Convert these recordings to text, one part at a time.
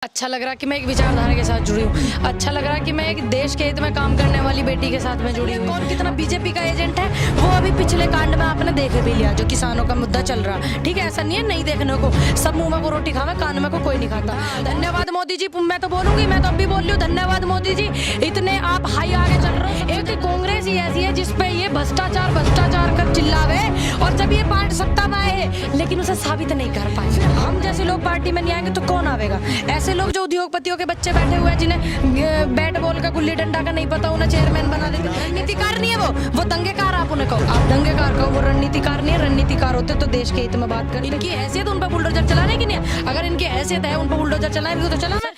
अच्छा लग रहा कि मैं एक विचारधारा के साथ जुड़ी हूँ। अच्छा लग रहा कि मैं एक देश के हित में काम करने वाली बेटी के साथ में जुड़ी हूँ। कौन कितना बीजेपी का एजेंट है वो अभी पिछले कांड में आपने देख भी लिया, जो किसानों का मुद्दा चल रहा। ठीक है, ऐसा नहीं है नहीं देखने को, सब मुंह में को रोटी खावे, कान में को कोई नहीं खाता। धन्यवाद मोदी जी, मैं तो बोलूंगी, मैं तो अब भी बोल रही हूँ, धन्यवाद मोदी जी, इतने आप हाई आगे चल रहे हो। एक कांग्रेस ही ऐसी है जिसपे ये भ्रष्टाचार भ्रष्टाचार कर चिल्लावे, और जब ये पार्टी सत्ता में आए लेकिन उसे साबित नहीं कर पाए। हम जैसे लोग पार्टी में नहीं आएंगे तो कौन आवेगा? ऐसे लोग जो उद्योगपतियों के बच्चे बैठे हुए हैं, जिन्हें बैट बॉल का गुल्ली डंडा का नहीं पता, उन्हें चेयरमैन बना देते। रणनीतिकार नहीं है वो दंगेकार। आप उन्हें कहो, आप दंगेकार कहो, वो रणनीतिकार नहीं है। रणनीतिकार होते तो देश के हित में बात कर। इनकी हैसियत उन पर बुलडोजर चलाने की नहीं है। अगर इनकी हैसियत है उन पर बुलडोजर चलाने तो चलाना।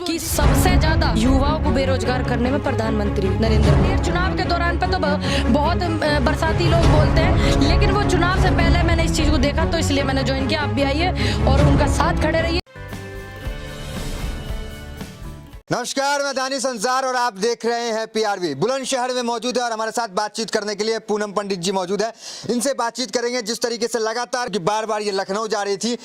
कि सबसे ज्यादा युवाओं को बेरोजगार करने में प्रधानमंत्री नरेंद्र मोदी। चुनाव के दौरान पे तो बहुत बरसाती लोग बोलते हैं, लेकिन वो चुनाव से पहले मैंने इस चीज को देखा, तो इसलिए मैंने ज्वाइन किया। आप भी आइए और उनका साथ खड़े रहिए। नमस्कार, मैं दानी संसार और आप देख रहे हैं पीआरवी। बुलंदशहर में मौजूद है और हमारे साथ बातचीत करने के लिए पूनम पंडित जी मौजूद है। इनसे बातचीत करेंगे। जिस तरीके से लगातार बार बार ये लखनऊ जा रही थी,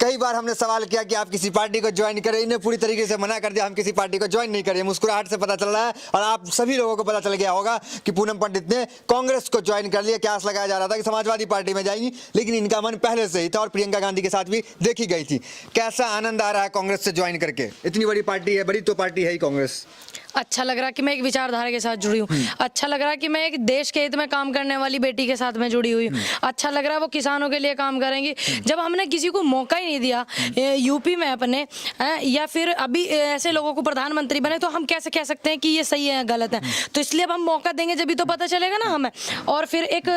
कई बार हमने सवाल किया कि आप किसी पार्टी को ज्वाइन करें, इन्हें पूरी तरीके से मना कर दिया, हम किसी पार्टी को ज्वाइन नहीं करें। मुस्कुराहट से पता चल रहा है और आप सभी लोगों को पता चल गया होगा कि पूनम पंडित ने कांग्रेस को ज्वाइन कर लिया। क्यास लगाया जा रहा था कि समाजवादी पार्टी में जाएंगी, लेकिन इनका मन पहले से ही था और प्रियंका गांधी के साथ भी देखी गई थी। कैसा आनंद आ रहा है कांग्रेस से ज्वाइन करके? इतनी बड़ी पार्टी है, बड़ी तो पार्टी है ही कांग्रेस। अच्छा लग रहा कि मैं एक विचारधारा के साथ जुड़ी हूँ। अच्छा लग रहा कि मैं एक देश के हित में काम करने वाली बेटी के साथ में जुड़ी हुई हूँ। अच्छा लग रहा है वो किसानों के लिए काम करेंगी। जब हमने किसी को मौका ही नहीं दिया यूपी में अपने, या फिर अभी ऐसे लोगों को प्रधानमंत्री बने, तो हम कैसे कह सकते हैं कि ये सही है गलत है? तो इसलिए अब हम मौका देंगे, जब भी तो पता चलेगा ना हमें। और फिर एक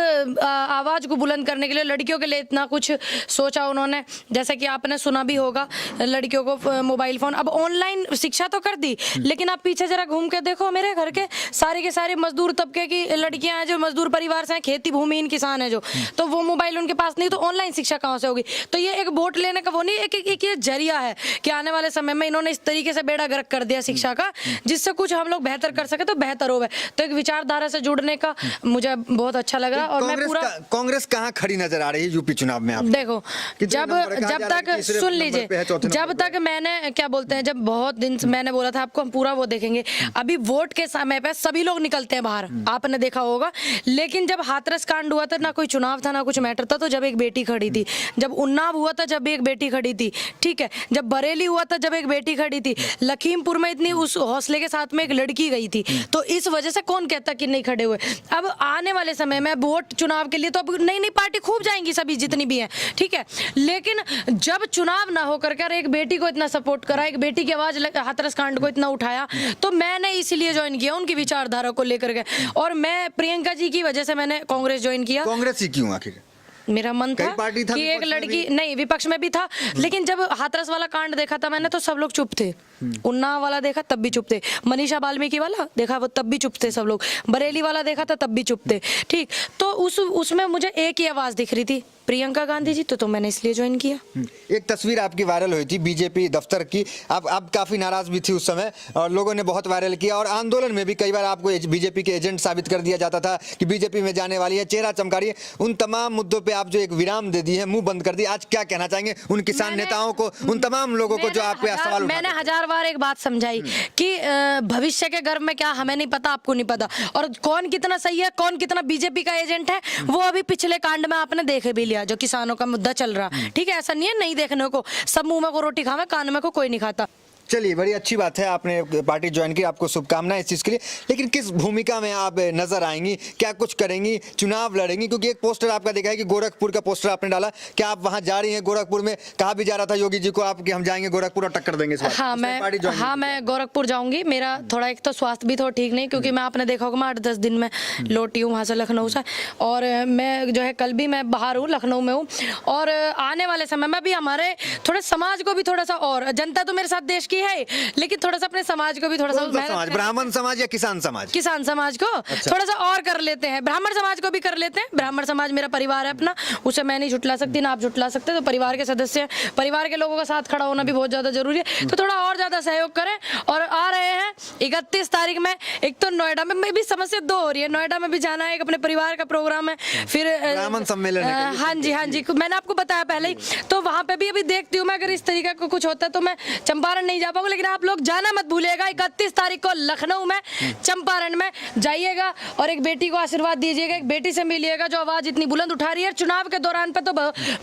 आवाज को बुलंद करने के लिए लड़कियों के लिए इतना कुछ सोचा उन्होंने, जैसे कि आपने सुना भी होगा, लड़कियों को मोबाइल फोन, अब ऑनलाइन शिक्षा तो कर दी, लेकिन आप पीछे जरा घूम के देखो, मेरे घर के सारे मजदूर तबके की लड़कियां हैं जो मजदूर परिवार से हैं, खेती भूमिहीन किसान है जो, तो वो मोबाइल उनके पास नहीं, तो ऑनलाइन शिक्षा कहां से होगी? तो ये एक वोट लेने का वो नहीं, एक ये जरिया है कि आने वाले समय में इन्होंने इस तरीके से बेड़ा गर्क कर दिया शिक्षा का, जिससे कुछ हम लोग बेहतर कर सके तो बेहतर होगा। तो एक विचारधारा से जुड़ने का मुझे बहुत अच्छा लग रहा है। और मैं पूरा कांग्रेस कहां खड़ी नजर आ रही है यूपी चुनाव में? आप देखो, जब तक सुन लीजिए, जब तक मैंने क्या बोलते हैं, जब बहुत दिन मैंने बोला था आपको हम पूरा वो देखेंगे। अभी वोट के समय पे सभी लोग निकलते हैं बाहर, आपने देखा होगा, लेकिन जब हाथरस कांड हुआ था, ना कोई चुनाव था ना कुछ मैटर था, तो जब एक बेटी खड़ी थी, जब उन्नाव हुआ था जब एक बेटी खड़ी थी, ठीक है, जब बरेली हुआ था जब एक बेटी खड़ी थी, लखीमपुर में इतनी उस हौसले के साथ में एक लड़की गई थी, तो इस वजह से कौन कहता कि नहीं खड़े हुए? अब आने वाले समय में वोट चुनाव के लिए तो अब नई नई पार्टी खूब जाएंगी, सभी जितनी भी है, ठीक है, लेकिन जब चुनाव ना होकर के एक बेटी को इतना सपोर्ट करा, एक बेटी की आवाज हाथरस कांड को इतना उठाया, तो मैंने इसलिए ज्वाइन किया उनकी विचारधारा को लेकर के। और मैं प्रियंका जी की वजह से मैंने कांग्रेस ज्वाइन किया। कांग्रेस ही क्यों? आखिर मेरा मन था कि एक लड़की, नहीं विपक्ष में भी था, लेकिन जब हाथरस वाला कांड देखा था मैंने, तो सब लोग चुप थे। उन्नाव वाला देखा तब भी चुप थे, मनीषा वाल्मीकि वाला देखा वो तब भी चुप थे सब लोग, बरेली वाला देखा था तब भी चुप थे, ठीक। तो उसमें मुझे एक ही आवाज दिख रही थी, प्रियंका गांधी जी, तो मैंने इसलिए ज्वाइन किया। एक तस्वीर आपकी वायरल हुई थी बीजेपी दफ्तर की, आप काफी नाराज भी थी उस समय और लोगों ने बहुत वायरल किया, और आंदोलन में भी कई बार आपको बीजेपी के एजेंट साबित कर दिया जाता था कि बीजेपी में जाने वाली है, चेहरा चमका रही है। उन तमाम मुद्दों पे आप जो एक विराम दे दी है, मुंह बंद कर दी, आज क्या कहना चाहेंगे उन किसान नेताओं को, उन तमाम लोगों को जो आप पे सवाल? मैंने 1000 बार एक बात समझाई कि भविष्य के गर्भ में क्या हमें नहीं पता, आपको नहीं पता, और कौन कितना सही है, कौन कितना बीजेपी का एजेंट है, वो अभी पिछले कांड में आपने देख भी लिया, जो किसानों का मुद्दा चल रहा। ठीक है, ऐसा नहीं है नहीं देखने को, सब मुंह में को रोटी खावे, कान में को कोई नहीं खाता। चलिए, बड़ी अच्छी बात है, आपने पार्टी ज्वाइन की, आपको शुभकामनाएं इस चीज़ के लिए। लेकिन किस भूमिका में आप नजर आएंगी, क्या कुछ करेंगी, चुनाव लड़ेंगी? क्योंकि एक पोस्टर आपका देखा है कि गोरखपुर का पोस्टर आपने डाला, क्या आप वहां जा रही हैं? गोरखपुर में कहा भी जा रहा था योगी जी को आप कि हम जाएंगे गोरखपुर और टक्कर देंगे इस बार। मैं गोरखपुर जाऊंगी। मेरा थोड़ा एक तो स्वास्थ्य भी थोड़ा ठीक नहीं, क्योंकि मैं आपने देखा होगा मैं 8-10 दिन में लौटी हूँ वहाँ से, लखनऊ से, और मैं जो है कल भी मैं बाहर हूँ, लखनऊ में हूँ, और आने वाले समय में भी हमारे थोड़े समाज को भी थोड़ा सा, और जनता तो मेरे साथ देश की है, लेकिन थोड़ा सा अपने समाज को भी थोड़ा सा, ब्राह्मण समाज या किसान समाज? किसान समाज को थोड़ा सा और कर लेते हैं, ब्राह्मण समाज को भी कर लेते हैं। ब्राह्मण समाज मेरा परिवार है अपना, उसे मैं नहीं झुटला सकती ना आप झुटला सकते, तो परिवार के सदस्य, परिवार के लोगों का साथ खड़ा होना भी बहुत ज्यादा जरूरी है। तो थोड़ा और ज्यादा सहयोग करें और आ रहे हैं 31 तारीख में। एक तो नोएडा में भी समस्या दो हो रही है, नोएडा में भी जाना है, एक अपने परिवार का प्रोग्राम है, फिर ब्राह्मण सम्मेलन है। हाँ जी मैंने आपको बताया पहले ही, तो वहां पे भी अभी देखती हूँ मैं, अगर इस तरीके का कुछ होता है तो मैं चंपारण नहीं जा पाऊंगा। लेकिन आप लोग जाना मत भूलिएगा, 31 तारीख को लखनऊ में चंपारण में जाइएगा और एक बेटी को आशीर्वाद दीजिएगा, एक बेटी से मिलिएगा जो आवाज इतनी बुलंद उठा रही है। चुनाव के दौरान पे तो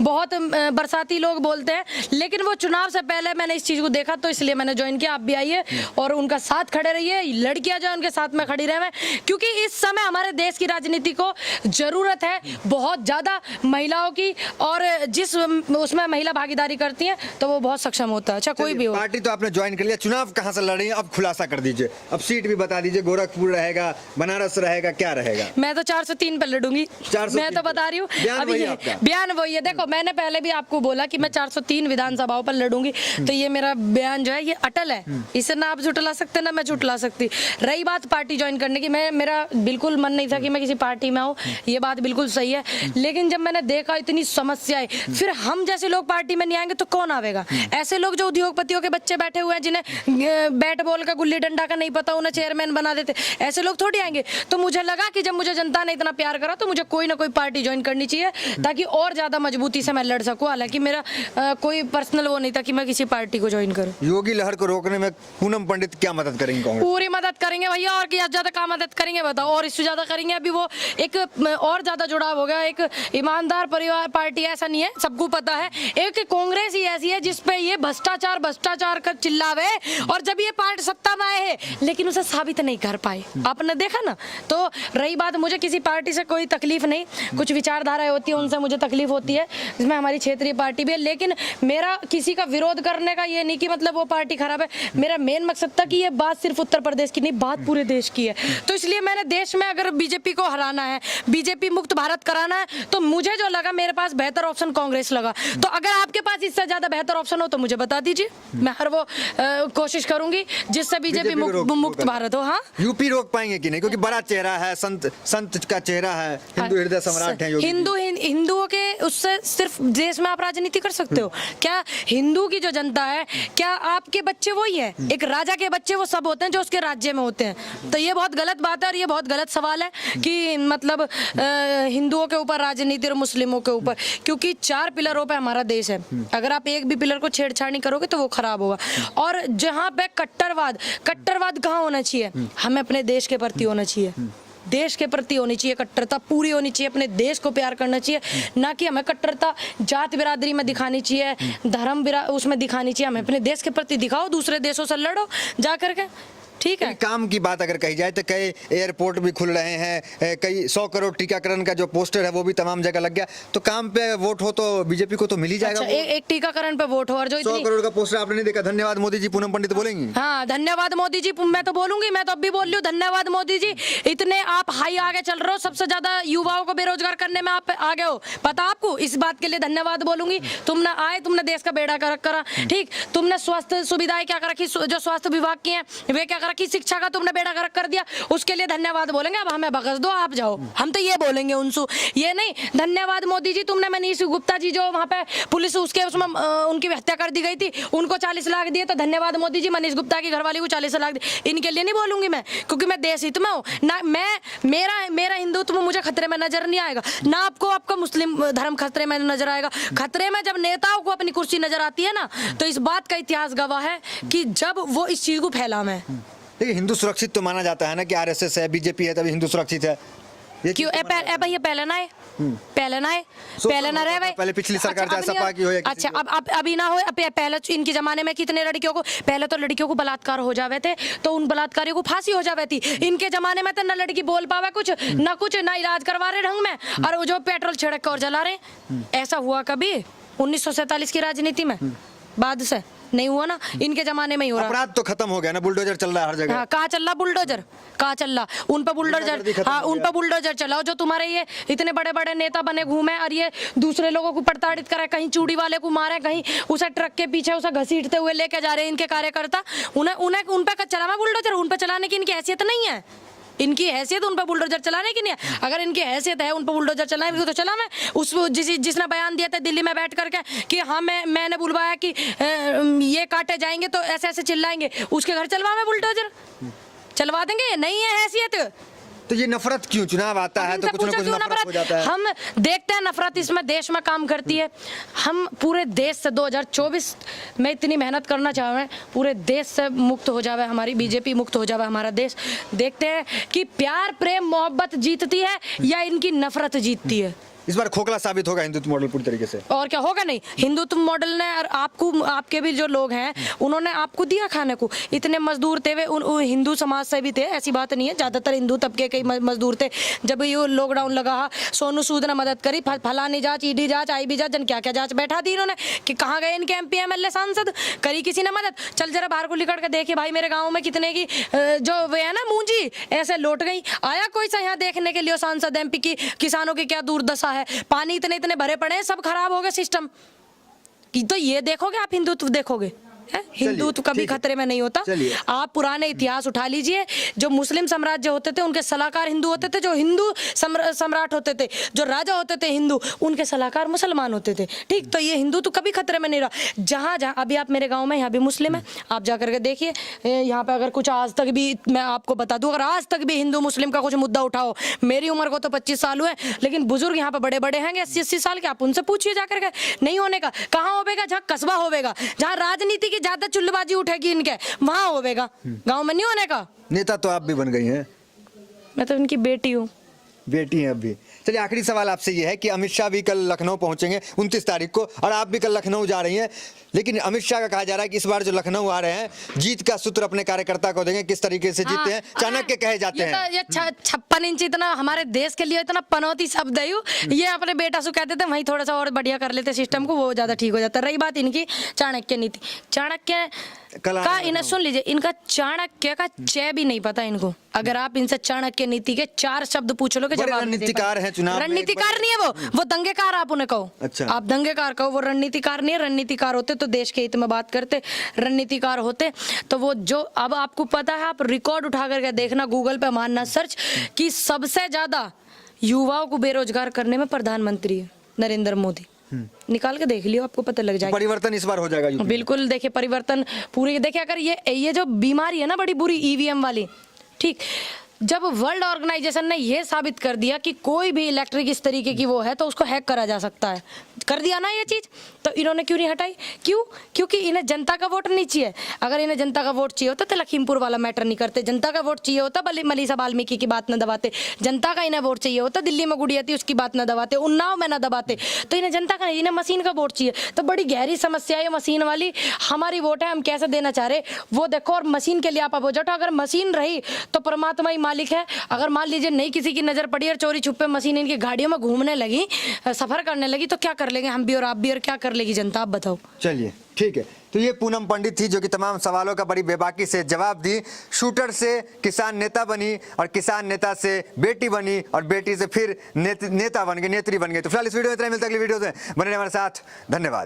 बहुत बरसाती लोग बोलते हैं, लेकिन वो चुनाव से पहले मैंने इस चीज को देखा तो इसलिए मैंने ज्वाइन किया। आप भी आइए और उनका साथ खड़े रहिए, लड़कियां जो उनके साथ में खड़ी रहे, क्योंकि इस समय हमारे देश की राजनीति को जरूरत है बहुत ज्यादा महिलाओं की, और जिस उसमें महिला भागीदारी करती हैं तो वो बहुत सक्षम होता है। अच्छा कोई भी हो। पार्टी तो आपने ज्वाइन कर लिया, चुनाव कहां से लड़ रही है अब खुलासा कर दीजिए, अब सीट भी बता दीजिए, गोरखपुर रहेगा, बनारस रहेगा, क्या रहेगा? मैं तो 403 पे लड़ूंगी, 403 मैं तो बता रही हूँ। अभी बयान वही है। देखो मैंने पहले भी आपको बोला कि मैं 403 विधानसभाओं पर लड़ूंगी, तो ये मेरा बयान जो है ये अटल है, इसे ना आप झुटला सकते ना मैं झुटला सकती। रही बात पार्टी ज्वाइन करने की, मेरा बिल्कुल मन नहीं था कि मैं किसी पार्टी में आऊँ, ये बात बिल्कुल सही है। लेकिन जब मैंने देखा इतनी समस्याएं, फिर हम जैसे लोग पार्टी में नहीं आएंगे तो कौन आवेगा? ऐसे लोग जो उद्योगपतियों के बच्चे बैठे हुए हैं, जिन्हें बैट बॉल का गुल्ली डंडा का नहीं पता, उन्हें चेयरमैन बना देते, ऐसे लोग थोड़ी आएंगे। तो मुझे लगा कि जब मुझे जनता ने इतना प्यार करा तो मुझे कोई ना कोई पार्टी ज्वाइन करनी चाहिए, ताकि और ज्यादा मजबूती से मैं लड़ सकूं। हालांकि मेरा कोई पर्सनल वो नहीं था कि मैं किसी पार्टी को ज्वाइन करूं। योगी लहर को रोकने में पूनम पंडित क्या मदद करेंगे कांग्रेस? पूरी मदद करेंगे भैया, और क्या ज्यादा क्या मदद करेंगे बताओ, और इससे ज्यादा करेंगे। अभी वो एक और ज्यादा जुड़ाव हो गया, एक ईमानदार परिवार पार्टी ऐसा नहीं है, सबको पता है। एक कांग्रेस ही ऐसी है जिसपे ये भ्रष्टाचार भ्रष्टाचार कर चिल्लावे, और जब ये पार्टी सत्ता में आए हैं लेकिन उसे साबित नहीं कर पाए, आपने देखा ना। तो रही बात, मुझे किसी पार्टी से कोई तकलीफ नहीं, कुछ विचारधाराएं होती है उनसे मुझे तकलीफ होती है, जिसमें हमारी क्षेत्रीय पार्टी भी है। लेकिन मेरा किसी का विरोध करने का ये नहीं कि मतलब वो पार्टी खराब है, मेरा मेन मकसद था कि ये बात सिर्फ उत्तर प्रदेश की नहीं, बात पूरे देश की है। तो इसलिए मैंने देश में अगर बीजेपी को हराना है, बीजेपी मुक्त भारत कराना है, तो मुझे जो लगा मेरे पास बेहतर ऑप्शन कांग्रेस लगा। तो अगर आपके पास इससे ज्यादा बेहतर ऑप्शन हो तो मुझे बता दीजिए, मैं हर वो कोशिश करूंगी जिससे बीजेपी मुक्त भारत हो। हाँ, यूपी रोक पाएंगे कि नहीं, क्योंकि बड़ा चेहरा है, संत का चेहरा है, हिंदू हृदय सम्राट है हिंदुओं के उससे सिर्फ देश में आप राजनीति कर सकते हो क्या? हिंदू की जो जनता है, क्या आपके बच्चे वही है? एक राजा के बच्चे वो सब होते हैं जो उसके राज्य में होते हैं। तो ये बहुत गलत बात है और ये बहुत गलत सवाल है कि मतलब हिंदुओं के ऊपर राजनीति और मुस्लिमों के ऊपर, क्योंकि 4 पिलरों पे हमारा देश है। अगर आप एक भी पिलर को छेड़छाड़ नहीं करोगे तो वो खराब होगा। और जहाँ पे कट्टरवाद कहाँ होना चाहिए? हमें अपने देश के प्रति होना चाहिए, देश के प्रति होनी चाहिए, कट्टरता पूरी होनी चाहिए, अपने देश को प्यार करना चाहिए, ना कि हमें कट्टरता जात बिरादरी में दिखानी चाहिए, धर्म उसमें दिखानी चाहिए। हमें अपने देश के प्रति दिखाओ, दूसरे देशों से लड़ो जा करके, ठीक है। काम की बात अगर कही जाए तो कई एयरपोर्ट भी खुल रहे हैं, कई 100 करोड़ टीकाकरण का जो पोस्टर है वो भी तमाम जगह लग गया। तो काम पे वोट हो तो बीजेपी को तो मिल ही जाएगा। अच्छा, एक टीकाकरण पे वोट हो और जो 100 करोड़ का पोस्टर आपने नहीं देखा? धन्यवाद मोदी जी, पूनम पंडित बोलेंगी? हाँ, धन्यवाद मोदी जी, मैं तो बोलूंगी, मैं तो अब भी बोल रही हूँ, धन्यवाद मोदी जी, इतने आप हाई आगे चल रहे हो, सबसे ज्यादा युवाओं को बेरोजगार करने में आप आगे हो, पता आपको। इस बात के लिए धन्यवाद बोलूंगी। तुमने आए, तुमने देश का बेड़ा कर करा, ठीक। तुमने स्वास्थ्य सुविधाएं क्या कर रखी, जो स्वास्थ्य विभाग की है वे क्या कर रखी, शिक्षा का तुमने बेड़ा गर्क कर दिया, उसके लिए धन्यवाद बोलेंगे। अब हमें बख्श दो, आप जाओ, हम तो ये बोलेंगे उनसे, ये नहीं। धन्यवाद मोदी जी, तुमने मनीष गुप्ता जी जो वहाँ पे पुलिस उसके उसमें उनकी हत्या कर दी गई थी, उनको 40 लाख दिए, तो धन्यवाद मोदी जी। मनीष गुप्ता की घरवाली को 40 लाख दिए, इनके लिए नहीं बोलूंगी मैं, क्योंकि मैं देश हित में हूँ ना। मेरा हिंदुत्व मुझे खतरे में नजर नहीं आएगा, ना आपको आपका मुस्लिम धर्म खतरे में नजर आएगा। खतरे में जब नेताओं को अपनी कुर्सी नजर आती है ना, तो इस बात का इतिहास गवाह है कि जब वो इस चीज को फैलावे। देखिए, हिंदू सुरक्षित तो माना जाता है ना कि आरएसएस है, बीजेपी है, तभी हिंदू सुरक्षित है। ये क्यों? भैया पहले ना है, पहले ना रहे भाई, पहले पिछली सरकार चाहे सपा की हो या अच्छा, अब अभी ना हो। पहले इनके जमाने में कितने लड़कियों को, पहले तो लड़कियों को बलात्कार हो जावे थे तो उन बलात्कारियों को फांसी हो जावे थी। इनके जमाने में तो ना लड़की बोल पावे कुछ, ना इलाज करवा रहे ढंग में, और वो जो पेट्रोल छिड़क कर और जला रहे। ऐसा हुआ कभी 1947 की राजनीति में? बाद से नहीं हुआ ना, इनके जमाने में ही हो रहा। अपराध तो खत्म हो गया ना, बुलडोजर चल रहा है हर जगह। हाँ, कहाँ चल रहा बुलडोजर, कहाँ चल रहा? उन पर बुलडोजर, हाँ उन पर बुलडोजर चलाओ। जो तुम्हारे ये इतने बड़े बड़े नेता बने घूमे और ये दूसरे लोगों को प्रताड़ित करे, कहीं चूड़ी वाले को मारे, कहीं उसे ट्रक के पीछे उसे घसीटते हुए लेके जा रहे हैं इनके कार्यकर्ता, उन पे चलावा बुलडोजर, उन पे चलाने की इनकी हैसियत नहीं है। इनकी हैसियत उन पर बुलडोजर चलाने की नहीं है। अगर इनकी हैसियत है उन पर बुलडोजर चलाने की तो चला मैं उस जिसने बयान दिया था दिल्ली में बैठ करके कि हाँ मैंने बुलवाया कि ये काटे जाएंगे तो ऐसे ऐसे चिल्लाएंगे, उसके घर चलवा मैं बुलडोजर चलवा देंगे। नहीं है हैसियत तो ये नफरत क्यों? चुनाव आता है तो कुछ ना कुछ नफरत हो जाता है। हम देखते हैं नफरत इसमें देश में काम करती है। हम पूरे देश से 2024 में इतनी मेहनत करना चाह रहे हैं, पूरे देश से मुक्त हो जावे हमारी बीजेपी, मुक्त हो जावे हमारा देश। देखते हैं कि प्यार प्रेम मोहब्बत जीतती है या इनकी नफरत जीतती है। इस बार खोखला साबित होगा हिंदुत्व मॉडल पूरी तरीके से। और क्या होगा? नहीं, हिंदुत्व मॉडल ने और आपको आपके भी जो लोग हैं उन्होंने आपको दिया खाने को। इतने मजदूर थे वे हिंदू समाज से भी थे, ऐसी बात नहीं है, ज्यादातर हिंदू तबके के मजदूर थे। जब ये लॉकडाउन लगा सोनू सूद ने मदद करी, फलानी जांच ईडी जांच IB जांच जन क्या क्या जांच बैठा दी इन्होंने कि कहाँ गए इनके MP MLA सांसद, करी किसी ने मदद? चल जरा बाहर को निकल के देखिए भाई मेरे गाँव में कितने की जो वे है ना मूंजी ऐसे लौट गई। आया कोई सा यहाँ देखने के लिए सांसद MP की किसानों की क्या दुर्दशा है? पानी इतने इतने भरे पड़े हैं, सब खराब हो गए सिस्टम की। तो ये देखोगे आप हिंदुत्व देखोगे? हिंदुत्व कभी खतरे में नहीं होता। आप पुराने इतिहास उठा लीजिए, जो मुस्लिम साम्राज्य होते थे उनके सलाहकार हिंदू होते थे, जो हिंदू सम्राट होते थे, जो राजा होते थे हिंदू, उनके सलाहकार मुसलमान होते थे। ठीक, तो ये हिंदुत्व कभी खतरे में नहीं रहा। जहाँ जहाँ अभी आप मेरे गांव में यहाँ भी मुस्लिम है, आप जाकर के देखिए यहाँ पे अगर कुछ आज तक भी मैं आपको बता दूं, अगर आज तक भी हिंदू मुस्लिम का कुछ मुद्दा उठाओ, मेरी उम्र को तो 25 साल हुए, लेकिन बुजुर्ग यहाँ पे बड़े बड़े हैं 80-80 साल के, आप उनसे पूछिए जाकर के। नहीं होने का। कहाँ होगा? जहाँ कस्बा होगा, जहाँ राजनीति ज्यादा चुल्लबाजी उठेगी इनके, वहां होगा। गांव में नहीं होने का। नेता तो आप भी बन गई हैं। मैं तो इनकी बेटी हूँ। बेटी हैं अब भी। चलिए आखिरी सवाल आपसे ये है कि अमित शाह भी कल लखनऊ पहुंचेंगे 29 तारीख को और आप भी कल लखनऊ जा रही हैं, लेकिन अमित शाह का कहा जा रहा है कि इस बार जो लखनऊ आ रहे हैं जीत का सूत्र अपने कार्यकर्ता को देंगे। किस तरीके से जीतते हैं? चाणक्य कहे जाते हैं। ये 56 इंच इतना हमारे देश के लिए इतना पनौती शब्द है ये अपने बेटा से कहते थे, वहीं थोड़ा सा और बढ़िया कर लेते सिस्टम को, वो ज्यादा ठीक हो जाता। रही बात इनकी चाणक्य नीति, चाणक्य का इन्हें सुन लीजिए, इनका चाणक्य का च भी नहीं पता इनको। अगर आप इनसे चाणक्य नीति के 4 शब्द पूछ लोगे जवाब रणनीतिकार है चुनाव। रणनीतिकार नहीं है वो दंगेकार आप उन्हें कहो। अच्छा। आप दंगेकार कहो, वो रणनीतिकार नहीं है। रणनीतिकार होते तो देश के हित में बात करते, रणनीतिकार होते तो वो जो अब आपको पता है, आप रिकॉर्ड उठा करके देखना, गूगल पे मारना सर्च कि सबसे ज्यादा युवाओं को बेरोजगार करने में प्रधानमंत्री है नरेंद्र मोदी। निकाल के देख लियो, आपको पता लग जाएगा। परिवर्तन इस बार हो जाएगा यूपी। बिल्कुल, देखिए परिवर्तन पूरी। देखिए अगर ये जो बीमारी है ना बड़ी बुरी EVM वाली, ठीक, जब वर्ल्ड ऑर्गेनाइजेशन ने यह साबित कर दिया कि कोई भी इलेक्ट्रिक इस तरीके की वो है तो उसको हैक करा जा सकता है, कर दिया ना ये चीज, तो इन्होंने क्यों नहीं हटाई? क्यों? क्योंकि इन्हें जनता का वोट नहीं चाहिए। अगर इन्हें जनता का वोट चाहिए होता तो लखीमपुर वाला मैटर नहीं करते। जनता का वोट चाहिए होता मनीषा वाल्मीकि की बात न दबाते। जनता का इन्हें वोट चाहिए होता दिल्ली में गुड़िया थी उसकी बात न दबाते, उन्नाव में न दबाते। तो इन्हें जनता का नहीं, इन्हें मशीन का वोट चाहिए। तो बड़ी गहरी समस्या है मशीन वाली। हमारी वोट है, हम कैसे देना चाह रहे वो देखो। और मशीन के लिए आप अपोजिट हो। अगर मशीन रही तो परमात्मा ही मालिक है। अगर मान लीजिए नहीं किसी की नजर पड़ी और चोरी छुपे मशीन इनकी गाड़ियों में घूमने लगी, सफर करने लगी, तो क्या कर लेंगे हम भी और आप भी, और क्या कर लेगी जनता? आप बताओ। चलिए ठीक है, तो ये पूनम पंडित थी जो कि तमाम सवालों का बड़ी बेबाकी से जवाब दी। शूटर से किसान नेता बनी और किसान नेता से बेटी बनी और बेटी से फिर नेता बन गई, नेत्री बन गई। तो फिलहाल इस वीडियो में इतना, मिलता है अगली वीडियो से। बने रहिए हमारे साथ। धन्यवाद।